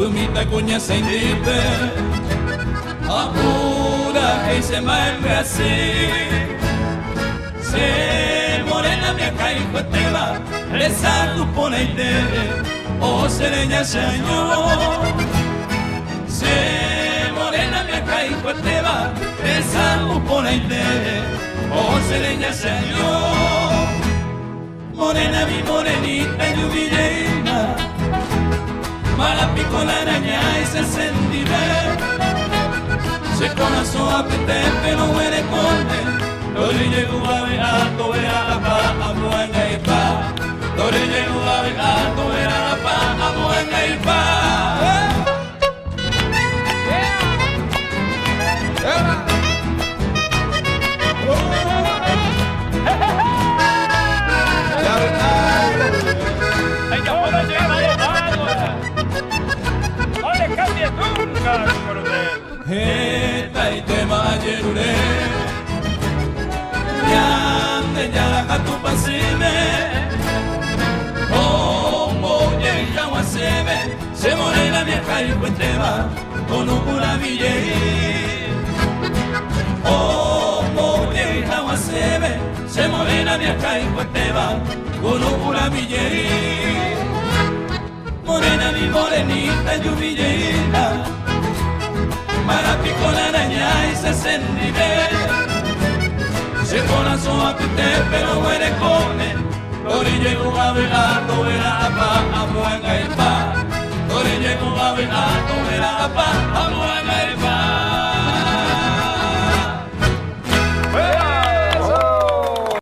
Pumita cuña se indipe, apura que se me engrase. Se morena mi acá y cueteba, esa tu poneite, o sereña señor. Se morena mi acá y cueteba, esa tu poneite, o sereña señor. Morena mi morenita lluvilleina, mala pico la araña y se sentirá. Se conoce a pete pero huele conde. Dori llegó a ver alto, verá la paz, a buena y paz. Dori llegó a ver alto, verá la paz, a buena y paz. Hay que poder llegar a llevar. No le cambies nunca, coronel. Esta y tema yerure. Yande ya tu pasime. Como llega a se morena mi acá y cuenteba con un pura villei. Como llega a se morena mi acá y cuenteba con un pura villei. Morena mi morenita lluvilleina, marapico la araña y se sendive. Se corazón a pite pero huele cone. Dori llegó a ver alto, verá a pa, a buena y pa. Dori llegó a ver alto, verá a pa, a buena.